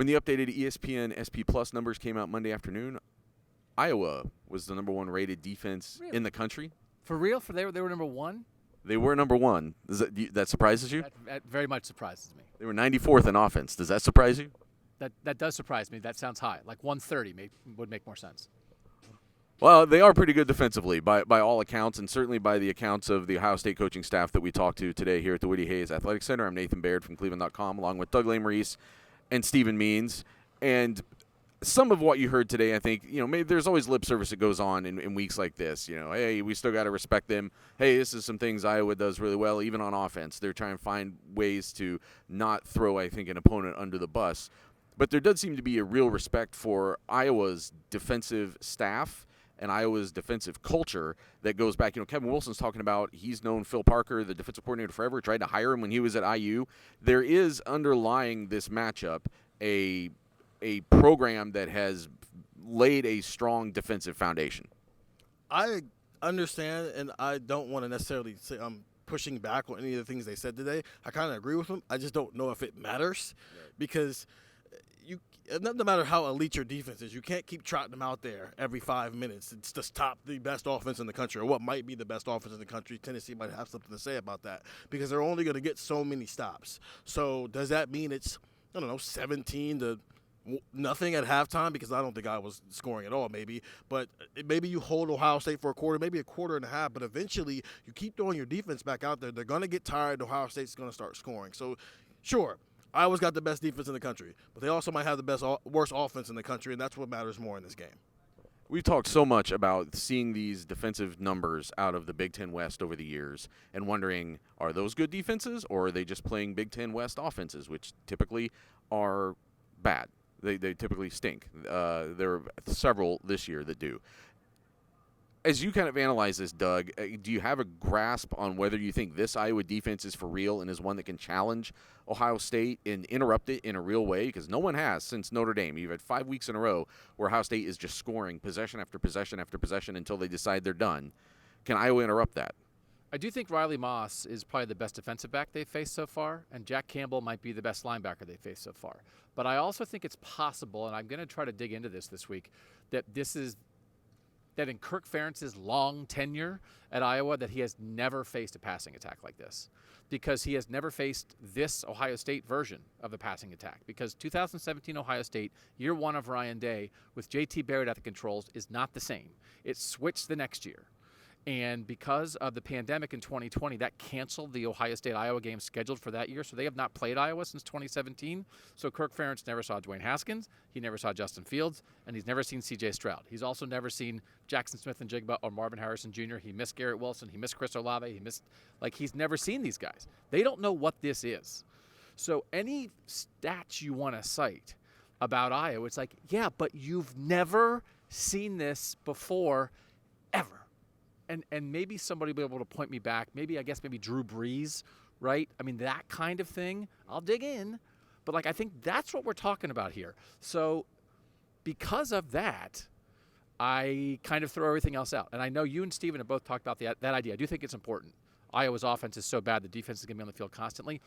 When the updated ESPN SP Plus numbers came out Monday afternoon, Iowa was the number 1 rated defense in the country. For real? They were number 1? They were number 1. That surprises you? That very much surprises me. They were 94th in offense. Does that surprise you? That does surprise me. That sounds high. Like 130 would make more sense. Well, they are pretty good defensively by all accounts, and certainly by the accounts of the Ohio State coaching staff that we talked to today here at the Woody Hayes Athletic Center. I'm Nathan Baird from cleveland.com, along with Doug Lesmerises and Stephen Means. And some of what you heard today, I think, maybe there's always lip service that goes on in weeks like this. Hey, we still got to respect them. Hey, this is some things Iowa does really well, even on offense. They're trying to find ways to not throw, I think, an opponent under the bus. But there does seem to be a real respect for Iowa's defensive staff and Iowa's defensive culture that goes back. Kevin Wilson's talking about he's known Phil Parker, the defensive coordinator, forever, tried to hire him when he was at IU. There is underlying this matchup a program that has laid a strong defensive foundation. I understand, and I don't want to necessarily say I'm pushing back on any of the things they said today. I kind of agree with them. I just don't know if it matters because no matter how elite your defense is, you can't keep trotting them out there every 5 minutes. It's to stop the best offense in the country, or what might be the best offense in the country. Tennessee might have something to say about that because they're only going to get so many stops. So does that mean it's, 17 to nothing at halftime? Because I don't think I was scoring at all, maybe. But maybe you hold Ohio State for a quarter, maybe a quarter and a half. But eventually, you keep throwing your defense back out there. They're going to get tired. Ohio State's going to start scoring. So, sure, Iowa's got the best defense in the country, but they also might have the worst offense in the country, and that's what matters more in this game. We've talked so much about seeing these defensive numbers out of the Big Ten West over the years and wondering, are those good defenses or are they just playing Big Ten West offenses, which typically are bad? They typically stink. There are several this year that do. As you kind of analyze this, Doug, do you have a grasp on whether you think this Iowa defense is for real and is one that can challenge Ohio State and interrupt it in a real way? Because no one has since Notre Dame. You've had 5 weeks in a row where Ohio State is just scoring possession after possession after possession until they decide they're done. Can Iowa interrupt that? I do think Riley Moss is probably the best defensive back they've faced so far, and Jack Campbell might be the best linebacker they've faced so far. But I also think it's possible, and I'm going to try to dig into this week, that in Kirk Ferentz's long tenure at Iowa, that he has never faced a passing attack like this, because he has never faced this Ohio State version of the passing attack. Because 2017 Ohio State, year 1 of Ryan Day, with J.T. Barrett at the controls, is not the same. It switched the next year. And because of the pandemic in 2020, that canceled the Ohio State-Iowa game scheduled for that year. So they have not played Iowa since 2017. So Kirk Ferentz never saw Dwayne Haskins. He never saw Justin Fields. And he's never seen C.J. Stroud. He's also never seen Jackson Smith-Njigba or Marvin Harrison Jr. He missed Garrett Wilson. He missed Chris Olave. He's never seen these guys. They don't know what this is. So any stats you want to cite about Iowa, it's like, yeah, but you've never seen this before, ever. And maybe somebody will be able to point me back. Maybe Drew Brees, right? I mean, that kind of thing. I'll dig in. But, I think that's what we're talking about here. So because of that, I kind of throw everything else out. And I know you and Steven have both talked about that idea. I do think it's important. Iowa's offense is so bad, the defense is going to be on the field constantly.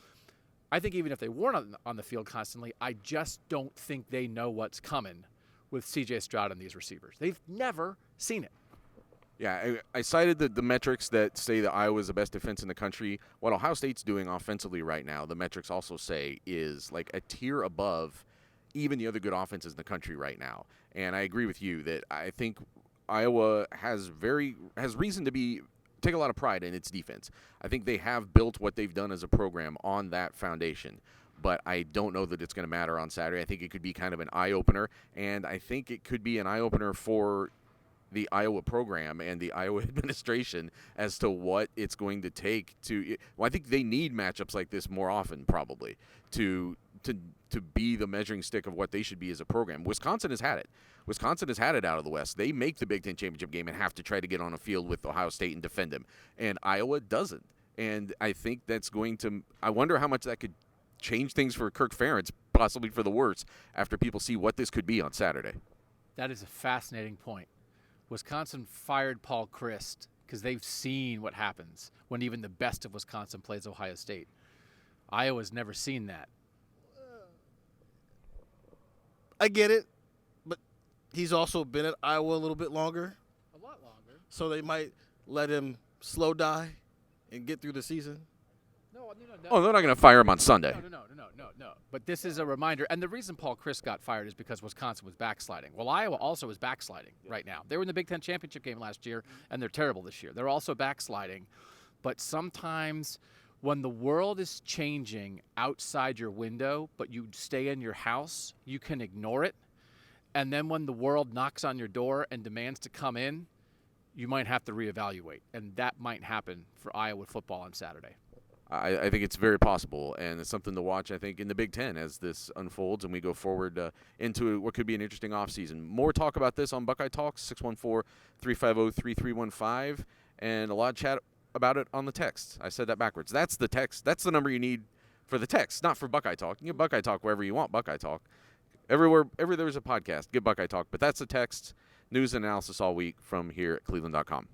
I think even if they weren't on the field constantly, I just don't think they know what's coming with C.J. Stroud and these receivers. They've never seen it. Yeah, I cited the metrics that say that Iowa is the best defense in the country. What Ohio State's doing offensively right now, the metrics also say, is like a tier above even the other good offenses in the country right now. And I agree with you that I think Iowa has reason to take a lot of pride in its defense. I think they have built what they've done as a program on that foundation. But I don't know that it's going to matter on Saturday. I think it could be kind of an eye-opener, and I think it could be an eye-opener for the Iowa program and the Iowa administration as to what it's going to take to – I think they need matchups like this more often probably to be the measuring stick of what they should be as a program. Wisconsin has had it. Wisconsin has had it out of the West. They make the Big Ten championship game and have to try to get on a field with Ohio State and defend them. And Iowa doesn't. And I think that's going to – I wonder how much that could change things for Kirk Ferentz, possibly for the worse, after people see what this could be on Saturday. That is a fascinating point. Wisconsin fired Paul Chryst because they've seen what happens when even the best of Wisconsin plays Ohio State. Iowa's never seen that. I get it, but he's also been at Iowa a little bit longer, A lot longer. so they might let him slow die and get through the season. No. Oh, they're not going to fire him on Sunday. No. But this is a reminder, and the reason Paul Chryst got fired is because Wisconsin was backsliding. Well, Iowa also is backsliding right now. They were in the Big Ten championship game last year, and they're terrible this year. They're also backsliding. But sometimes when the world is changing outside your window, but you stay in your house, you can ignore it. And then when the world knocks on your door and demands to come in, you might have to reevaluate. And that might happen for Iowa football on Saturday. I think it's very possible, and it's something to watch, I think, in the Big Ten as this unfolds and we go forward into what could be an interesting offseason. More talk about this on Buckeye Talks, 614-350-3315, and a lot of chat about it on the text. I said that backwards. That's the text. That's the number you need for the text, not for Buckeye Talk. You can get Buckeye Talk wherever you want Buckeye Talk. Everywhere there's a podcast, get Buckeye Talk. But that's the text, news and analysis all week from here at cleveland.com.